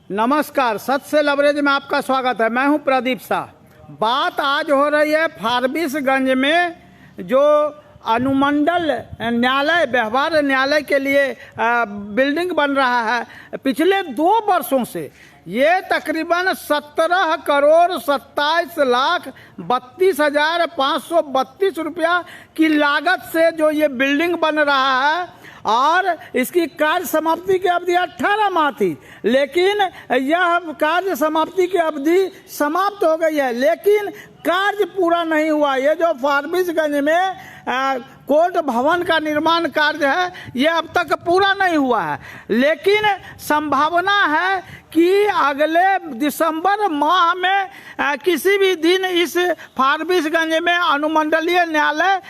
नमस्कार, सत से लवरेज में आपका स्वागत है। मैं हूं प्रदीप शाह। बात आज हो रही है फारबिसगंज में जो अनुमंडल न्यायालय व्यवहार न्यायालय के लिए बिल्डिंग बन रहा है। पिछले 2 वर्षों से ये तकरीबन 17,27,32,532 रुपया की लागत से जो ये बिल्डिंग बन रहा है और इसकी कार्य समाप्ति की अवधि 18 माह थी, लेकिन यह कार्य समाप्ति की अवधि समाप्त हो गई है, लेकिन कार्य पूरा नहीं हुआ। ये जो फारबिसगंज में कोर्ट भवन का निर्माण कार्य है ये अब तक पूरा नहीं हुआ है, लेकिन संभावना है कि अगले दिसंबर माह में किसी भी दिन इस फारबिसगंज में अनुमंडलीय न्यायालय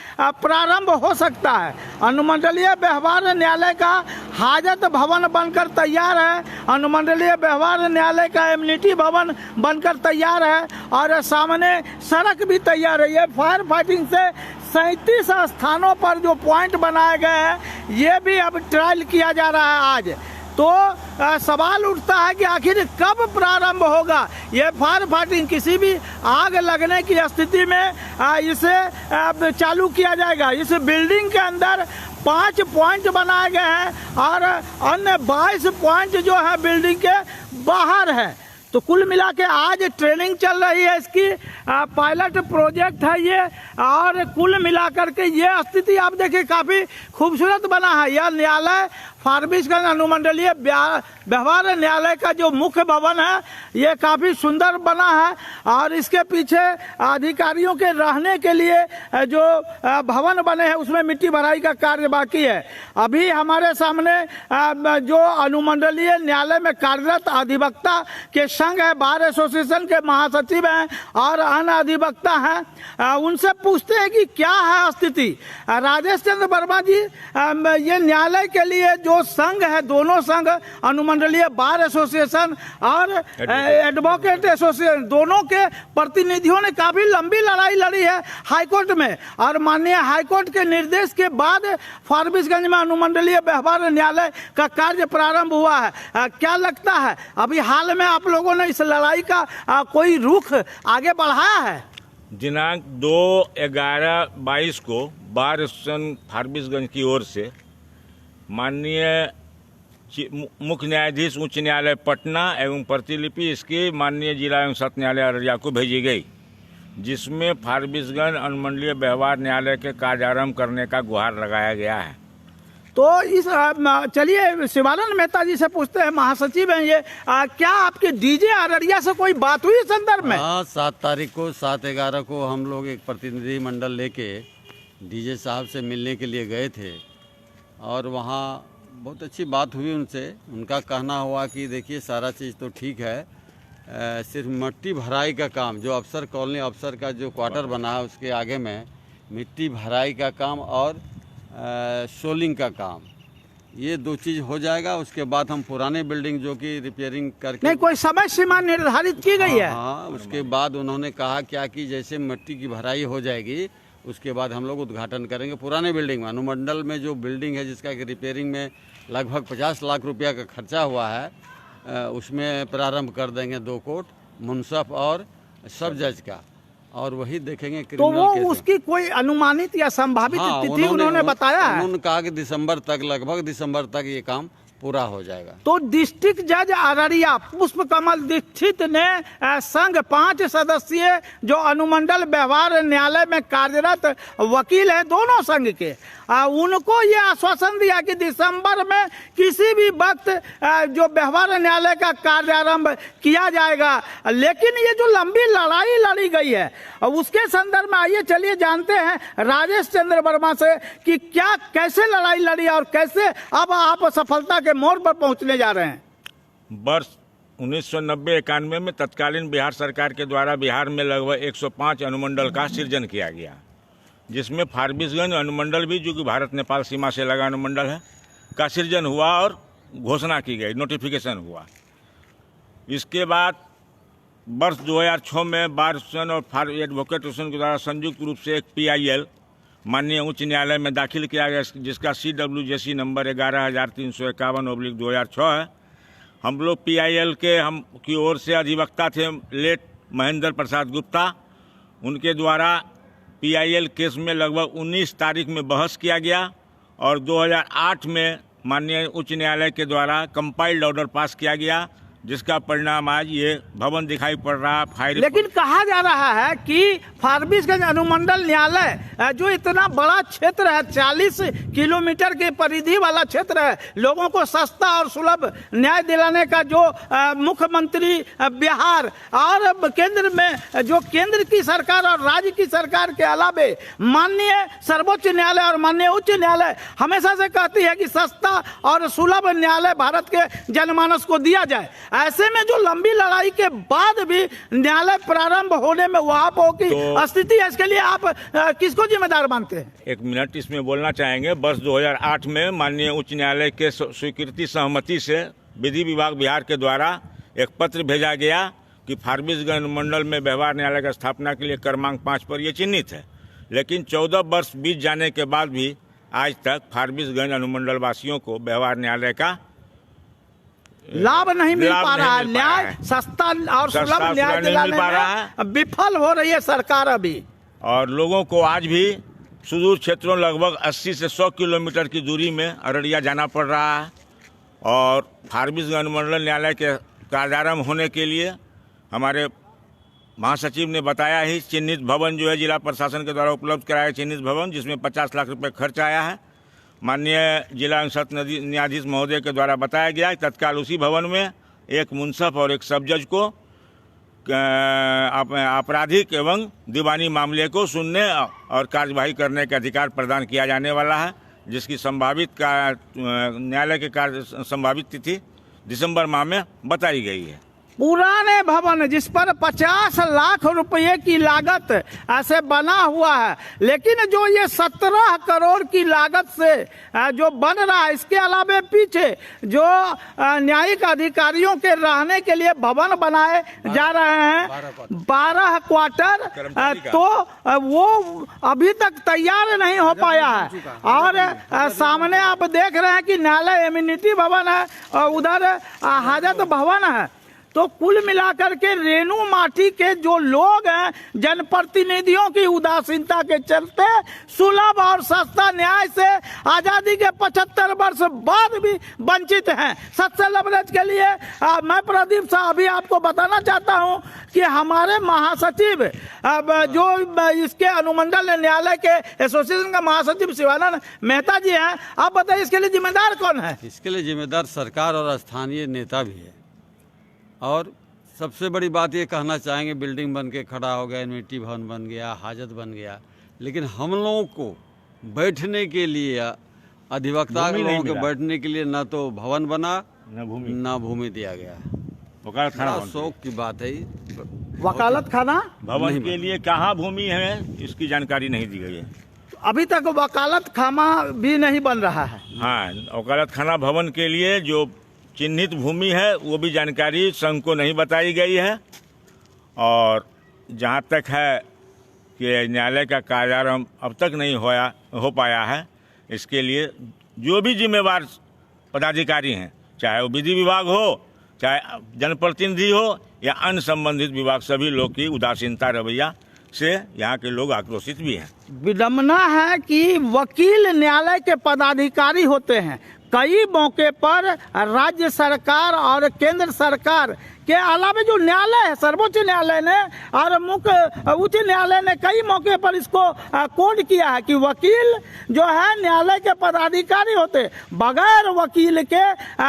प्रारंभ हो सकता है। अनुमंडलीय व्यवहार न्यायालय का हाजत भवन बनकर तैयार है, अनुमंडलीय व्यवहार न्यायालय का एमिनिटी भवन बनकर तैयार है और सामने सड़क भी तैयार है। ये फायर फाइटिंग से 37 स्थानों पर जो पॉइंट बनाए गए हैं ये भी अब ट्रायल किया जा रहा है आज। तो सवाल उठता है कि आखिर कब प्रारंभ होगा ये फायर फाइटिंग। किसी भी आग लगने की स्थिति में इसे चालू किया जाएगा। इस बिल्डिंग के अंदर 5 पॉइंट बनाए गए हैं और अन्य 22 पॉइंट जो है बिल्डिंग के बाहर है। तो कुल मिला के आज ट्रेनिंग चल रही है, इसकी पायलट प्रोजेक्ट है ये, और कुल मिलाकर के ये स्थिति आप देखिए काफ़ी खूबसूरत बना है। यह न्यायालय फारबिसगंज अनुमंडलीय व्यवहार न्यायालय का जो मुख्य भवन है ये काफ़ी सुंदर बना है और इसके पीछे अधिकारियों के रहने के लिए जो भवन बने हैं उसमें मिट्टी भराई का कार्य बाकी है। अभी हमारे सामने जो अनुमंडलीय न्यायालय में कार्यरत अधिवक्ता के संघ है, बार एसोसिएशन के महासचिव हैं और अन्य अधिवक्ता हैं, उनसे पूछते हैं कि क्या है स्थिति। राजेश चंद्र वर्मा जी, ये न्यायालय के लिए जो संघ है, दोनों संघ अनुमंडलीय बार एसोसिएशन और एडवोकेट एसोसिएशन, दोनों के प्रतिनिधियों ने काफी लंबी लड़ाई लड़ी है हाईकोर्ट में और माननीय हाईकोर्ट के निर्देश के बाद फारबिसगंज में अनुमंडलीय व्यवहार न्यायालय का कार्य प्रारंभ हुआ है। क्या लगता है अभी हाल में आप लोगों ने इस लड़ाई का कोई रुख आगे बढ़ाया है? दिनांक 2/11/22 को बार एसोसिएशन फारबिसगंज की ओर से माननीय मुख्य न्यायाधीश उच्च न्यायालय पटना एवं प्रतिलिपि इसकी माननीय जिला एवं सत्र न्यायालय अररिया को भेजी गई, जिसमें फारबिसगंज अनुमंडलीय व्यवहार न्यायालय के कार्यारंभ करने का गुहार लगाया गया है। तो इस चलिए शिवानंद मेहता जी से पूछते हैं, महासचिव हैं ये, क्या आपके डीजे अररिया से कोई बात हुई इस संदर्भ में? हाँ, 7 तारीख को 7/11 को हम लोग एक प्रतिनिधि मंडल लेके डीजे साहब से मिलने के लिए गए थे और वहाँ बहुत अच्छी बात हुई उनसे। उनका कहना हुआ कि देखिए सारा चीज़ तो ठीक है, सिर्फ मिट्टी भराई का काम, जो अफसर कॉलोनी अफसर का जो क्वार्टर बना है उसके आगे में मिट्टी भराई का काम और शोलिंग का काम, ये 2 चीज़ हो जाएगा। उसके बाद हम पुराने बिल्डिंग जो कि रिपेयरिंग करके, नहीं कोई समय सीमा निर्धारित की गई है? हाँ, उसके बाद उन्होंने कहा क्या कि जैसे मिट्टी की भराई हो जाएगी उसके बाद हम लोग उद्घाटन करेंगे पुराने बिल्डिंग में। अनुमंडल में जो बिल्डिंग है जिसका रिपेयरिंग में लगभग 50 लाख रुपया का खर्चा हुआ है, उसमें प्रारंभ कर देंगे 2 कोर्ट, मुंसफ और सब जज का, और वही देखेंगे तो वो उसकी कोई अनुमानित या संभावित तिथि उन्होंने बताया है? उन्होंने कहा कि दिसंबर तक, लगभग दिसंबर तक ये काम पूरा हो जाएगा। तो डिस्ट्रिक्ट जज अररिया पुष्प कमल दीक्षित ने संघ 5 सदस्यीय जो अनुमंडल व्यवहार न्यायालय में कार्यरत वकील है दोनों संघ के, उनको ये आश्वासन दिया कि दिसंबर में किसी भी वक्त जो व्यवहार न्यायालय का कार्यारंभ किया जाएगा। लेकिन ये जो लंबी लड़ाई लड़ी गई है उसके संदर्भ में आइए चलिए जानते हैं राजेश चंद्र वर्मा से कि क्या कैसे लड़ाई लड़ी और कैसे अब आप सफलता के मोड़ पर पहुंचने जा रहे हैं। वर्ष 1990-91 में तत्कालीन बिहार सरकार के द्वारा बिहार में लगभग 105 अनुमंडल का सृजन किया गया, जिसमें फारबिसगंज अनुमंडल भी, जो कि भारत नेपाल सीमा से लगा अनुमंडल है, का सृजन हुआ और घोषणा की गई, नोटिफिकेशन हुआ। इसके बाद वर्ष 2006 में बार एसोसिएशन और एडवोकेट एसोसिएशन के द्वारा संयुक्त रूप से एक PIL माननीय उच्च न्यायालय में दाखिल किया गया, जिसका CWJC नंबर 11,351/2006 है हम लोग PIL के हम की ओर से अधिवक्ता थे लेट महेंद्र प्रसाद गुप्ता, उनके द्वारा PIL केस में लगभग 19 तारीख में बहस किया गया और 2008 में माननीय उच्च न्यायालय के द्वारा कंपाइल्ड ऑर्डर पास किया गया, जिसका परिणाम आज ये भवन दिखाई पड़ रहा है। फायर लेकिन कहा जा रहा है कि फारबिसगंज अनुमंडल न्यायालय जो इतना बड़ा क्षेत्र है, 40 किलोमीटर के परिधि वाला क्षेत्र है, लोगों को सस्ता और सुलभ न्याय दिलाने का जो मुख्यमंत्री बिहार और केंद्र में जो केंद्र की सरकार और राज्य की सरकार के अलावे माननीय सर्वोच्च न्यायालय और माननीय उच्च न्यायालय हमेशा से कहती है कि सस्ता और सुलभ न्यायालय भारत के जनमानस को दिया जाए। ऐसे में जो लंबी लड़ाई के बाद भी न्यायालय प्रारंभ होने में वहां की स्थिति है, इसके लिए आप किसको जिम्मेदार मानते हैं? एक मिनट इसमें बोलना चाहेंगे। वर्ष 2008 में माननीय उच्च न्यायालय के स्वीकृति सहमति से विधि विभाग बिहार के द्वारा एक पत्र भेजा गया कि फारबिसगंज अनुमंडल में व्यवहार न्यायालय की स्थापना के लिए क्रमांक 5 पर यह चिन्हित है। लेकिन 14 वर्ष बीत जाने के बाद भी आज तक फारबिसगंज अनुमंडल वासियों को व्यवहार न्यायालय का लाभ नहीं मिल पा रहा है। न्याय सस्ता और सुलभ न्याय दिलाने में विफल हो रही है सरकार अभी। और लोगों को आज भी सुदूर क्षेत्रों लगभग 80 से 100 किलोमीटर की दूरी में अररिया जाना पड़ रहा है। और फारबिसगंज अनुमंडल न्यायालय के कार्यारंभ होने के लिए हमारे महासचिव ने बताया ही चिन्हित भवन जो है जिला प्रशासन के द्वारा उपलब्ध कराया चिन्हित भवन, जिसमें 50 लाख रुपए खर्च आया है। माननीय जिला अनुसत न्यायाधीश महोदय के द्वारा बताया गया है तत्काल उसी भवन में एक मुंसफ और एक सब जज को आपराधिक एवं दीवानी मामले को सुनने और कार्यवाही करने का अधिकार प्रदान किया जाने वाला है, जिसकी संभावित न्यायालय के कार्य संभावित तिथि दिसंबर माह में बताई गई है। पुराने भवन जिस पर 50 लाख रुपए की लागत ऐसे बना हुआ है, लेकिन जो ये 17 करोड़ की लागत से जो बन रहा है, इसके अलावे पीछे जो न्यायिक अधिकारियों के रहने के लिए भवन बनाए जा रहे हैं 12 क्वार्टर, तो वो अभी तक तैयार नहीं हो पाया है। और सामने आप देख रहे हैं कि न्यायालय एमिनिटी भवन है और उधर हाजत भवन है। तो कुल मिलाकर के रेणु माटी के जो लोग हैं, जनप्रतिनिधियों की उदासीनता के चलते सुलभ और सस्ता न्याय से आजादी के 75 वर्ष बाद भी वंचित हैं। सच्चे लवरेज के लिए मैं प्रदीप साहब अभी आपको बताना चाहता हूं कि हमारे महासचिव जो इसके अनुमंडल न्यायालय के एसोसिएशन का महासचिव शिवानंद मेहता जी हैं। आप बताइए इसके लिए जिम्मेदार कौन है? इसके लिए जिम्मेदार सरकार और स्थानीय नेता भी है। और सबसे बड़ी बात ये कहना चाहेंगे, बिल्डिंग बन के खड़ा हो गया, एमिनिटी भवन बन गया, हाजत बन गया, लेकिन हम लोगों को बैठने के लिए, अधिवक्ता लोगों के बैठने के लिए न तो भवन बना न भूमि दिया गया। वकालत खाना शौक की बात है। वकालत खाना भवन के लिए कहाँ भूमि है इसकी जानकारी नहीं दी गई है। अभी तक वकालत खाना भी नहीं बन रहा है। हाँ, वकालत खाना भवन के लिए जो चिन्हित भूमि है वो भी जानकारी संघ को नहीं बताई गई है। और जहाँ तक है कि न्यायालय का कार्यारंभ अब तक नहीं हो पाया है, इसके लिए जो भी जिम्मेवार पदाधिकारी हैं, चाहे वो विधि विभाग हो, चाहे जनप्रतिनिधि हो या अन्य संबंधित विभाग, सभी लोग की उदासीनता रवैया से यहाँ के लोग आक्रोशित भी हैं। विडम्बना है कि वकील न्यायालय के पदाधिकारी होते हैं। कई मौके पर राज्य सरकार और केंद्र सरकार के अलावे जो न्यायालय है, सर्वोच्च न्यायालय ने और मुख्य उच्च न्यायालय ने कई मौके पर इसको कोड किया है कि वकील जो है न्यायालय के पदाधिकारी होते, बगैर वकील के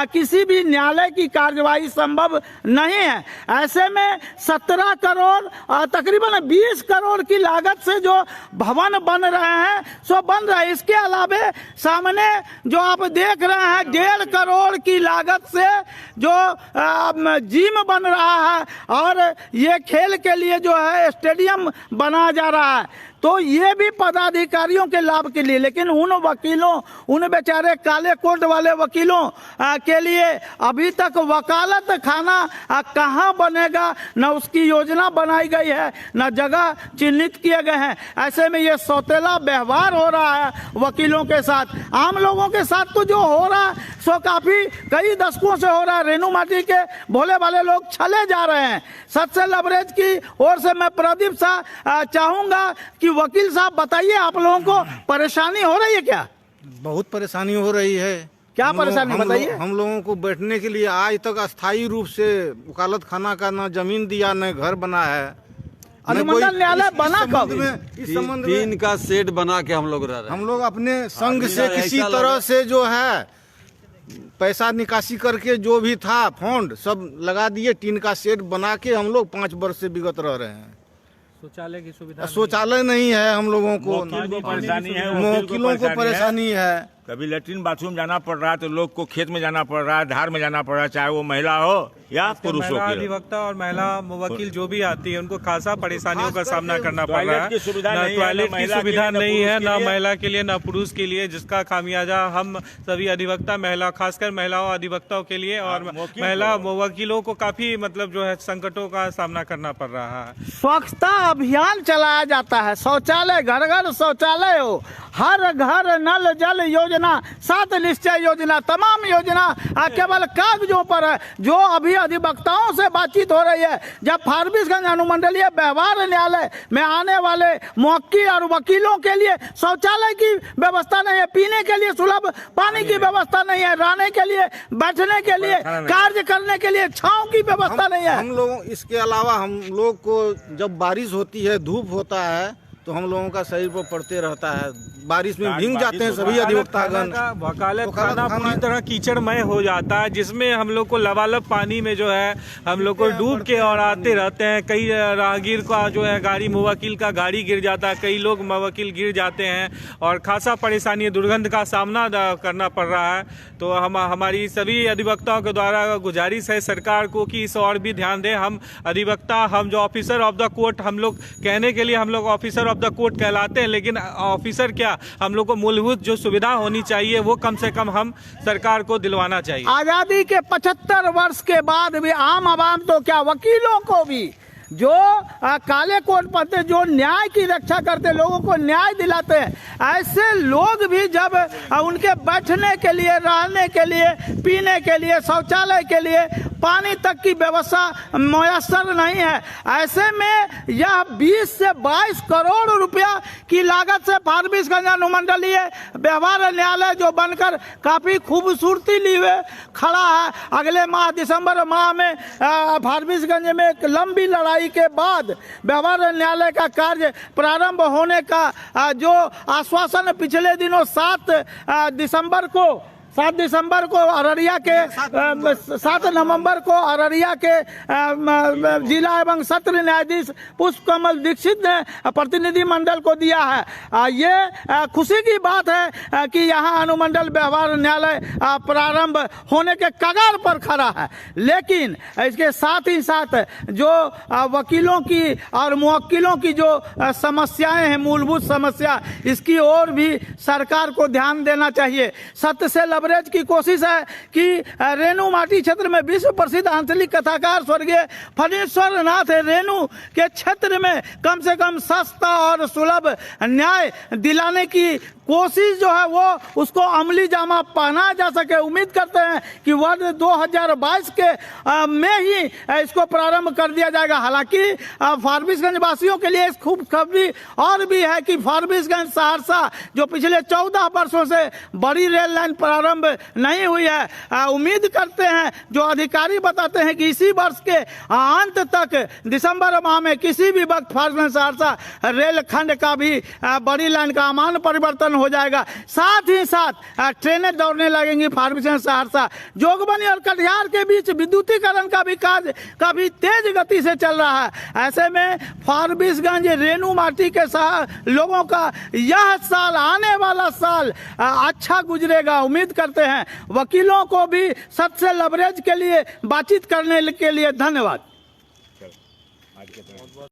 किसी भी न्यायालय की कार्यवाही संभव नहीं है। ऐसे में 17 करोड़ तकरीबन 20 करोड़ की लागत से जो भवन बन रहे हैं सो बन रहा है। इसके अलावे सामने जो आप देख रहे हैं 1.5 करोड़ की लागत से जो जिम बन रहा है और ये खेल के लिए जो है स्टेडियम बनाया जा रहा है। तो ये भी पदाधिकारियों के लाभ के लिए, लेकिन उन वकीलों, उन बेचारे काले कोट वाले वकीलों के लिए अभी तक वकालत खाना कहाँ बनेगा, न उसकी योजना बनाई गई है, न जगह चिन्हित किए गए हैं। ऐसे में ये सौतेला व्यवहार हो रहा है वकीलों के साथ। आम लोगों के साथ तो जो हो रहा है सो काफी कई दशकों से हो रहा है। रेणु माटी के भोले भाले लोग छले जा रहे हैं। सच से लबरेज की ओर से मैं प्रदीप साहब चाहूंगा कि वकील साहब बताइए, आप लोगों को परेशानी हो रही है क्या? बहुत परेशानी हो रही है। क्या परेशानी बताइए? हम लोगों को बैठने के लिए आज तक अस्थायी रूप से वकालत खाना का न जमीन दिया, न घर बना है। अनुमंडल न्यायालय बना कब? इस संबंध में टीन का सेट बना के हम लोग रह रहे हैं। हम लोग अपने संघ से ऐसा किसी लगा- तरह से जो है पैसा निकासी करके जो भी था फंड सब लगा दिए। टीन का सेट बना के हम लोग 5 वर्ष से विगत रह रहे हैं। शौचालय की सुविधा शौचालय नहीं है हम लोगों को, वकील को परेशानी है, वकीलों को परेशानी है। कभी लेटरिन बाथरूम जाना पड़ रहा है तो लोग को खेत में जाना पड़ रहा है, धार में जाना पड़ रहा है, चाहे वो महिला हो या पुरुषों महिला की हो। अधिवक्ता और महिला वकील जो भी आती है उनको खासा परेशानियों का सामना करना पड़ रहा टॉयलेट है। की सुविधा ना नहीं है, टॉयलेट ना की महिला के सुविधा लिए, ना नहीं है, पुरुष ना के लिए। महिला के लिए ना पुरुष के लिए, जिसका खामियाजा हम सभी अधिवक्ता महिला, खासकर महिलाओं अधिवक्ताओं के लिए और वकील महिला वकीलों को काफी मतलब जो है संकटों का सामना करना पड़ रहा है। स्वच्छता अभियान चलाया जाता है। शौचालय, घर घर शौचालय हो, हर घर नल जल योजना, 7 निश्चय योजना, तमाम योजना केवल कागजों पर है। जो अभी अधिवक्ताओं से बातचीत हो रही है, जब फारबिसगंज अनुमंडलीय व्यवहार न्यायालय में आने वाले मुवक्किल और वकीलों के लिए शौचालय की व्यवस्था नहीं है, पीने के लिए सुलभ पानी की व्यवस्था नहीं है, रहने के लिए, बैठने के लिए, कार्य करने के लिए छांव की व्यवस्था नहीं है। हम लोगों इसके अलावा हम लोग को जब बारिश होती है, धूप होता है, तो हम लोगों का शरीर पर पड़ते रहता है। बारिश में भीग जाते हैं सभी अधिवक्तागण। वकालत खाना पूरी तरह कीचड़मय हो जाता है, जिसमें हम लोग को लबालब पानी में जो है हम लोग को डूब के और आते रहते हैं। कई राहगीर का जो है गाड़ी, मुवक्किल का गाड़ी गिर जाता है, कई लोग मुवक्किल गिर जाते हैं और खासा परेशानी, दुर्गंध का सामना करना पड़ रहा है। तो हमारी सभी अधिवक्ताओं के द्वारा गुजारिश है सरकार को कि इस और भी ध्यान दें। हम अधिवक्ता, हम जो ऑफिसर ऑफ द कोर्ट, हम लोग कहने के लिए हम लोग ऑफिसर ऑफ द कोर्ट कहलाते हैं, लेकिन ऑफिसर क्या, हम लोग को मूलभूत जो सुविधा होनी चाहिए वो कम से कम हम सरकार को दिलवाना चाहिए। आजादी के 75 वर्ष के बाद भी आम आवाम तो क्या, वकीलों को भी जो काले कोट पहनते, जो न्याय की रक्षा करते, लोगों को न्याय दिलाते हैं, ऐसे लोग भी जब उनके बैठने के लिए, रहने के लिए, पीने के लिए, शौचालय के लिए, पानी तक की व्यवस्था मुयस्सर नहीं है, ऐसे में यह 20 से 22 करोड़ रुपया की लागत से फारबिसगंज अनुमंडलीय व्यवहार न्यायालय जो बनकर काफी खूबसूरती लिए खड़ा है, अगले माह दिसंबर माह में फारबिसगंज में एक लंबी लड़ाई के बाद व्यवहार न्यायालय का कार्य प्रारंभ होने का जो आश्वासन पिछले दिनों 7 दिसंबर को अररिया के 7 नवंबर को अररिया के जिला एवं सत्र न्यायाधीश पुष्प कमल दीक्षित ने प्रतिनिधि मंडल को दिया है। ये खुशी की बात है कि यहाँ अनुमंडल व्यवहार न्यायालय प्रारंभ होने के कगार पर खड़ा है, लेकिन इसके साथ ही साथ जो वकीलों की और मुवक्किलों की जो समस्याएं हैं, मूलभूत समस्या, इसकी ओर भी सरकार को ध्यान देना चाहिए। सत्य से लबरेज की कोशिश है कि रेणु माटी क्षेत्र में विश्व प्रसिद्ध आंचलिक कथाकार स्वर्गीय फणीश्वर नाथ रेणु के क्षेत्र में कम से कम सस्ता और सुलभ न्याय दिलाने की कोशिश जो है वो उसको अमली जामा पहनाया जा सके। उम्मीद करते हैं कि वर्ष 2022 के में ही इसको प्रारंभ कर दिया जाएगा। हालांकि फारबिसगंज वासियों के लिए खूब खबरी और भी है कि फारबिसगंज सहरसा जो पिछले 14 वर्षों से बड़ी रेल लाइन प्रारंभ नहीं हुई है, उम्मीद करते हैं, जो अधिकारी बताते हैं कि इसी वर्ष के अंत तक दिसंबर माह में किसी भी वक्त फारबिसगंज सहरसा रेल खंड का भी बड़ी लाइन का अमान परिवर्तन हो जाएगा। साथ ही साथ ट्रेनें दौड़ने लगेंगी। फारबिसगंज सहरसा जोगबनी और कटिहार के बीच विद्युतीकरण का भी कार्य काफी तेज गति से चल रहा है। ऐसे में फारबिसगंज रेणु माटी के लोगों का यह साल, आने वाला साल अच्छा गुजरेगा। उम्मीद करते हैं। वकीलों को भी सत्य से लबरेज के लिए बातचीत करने के लिए धन्यवाद।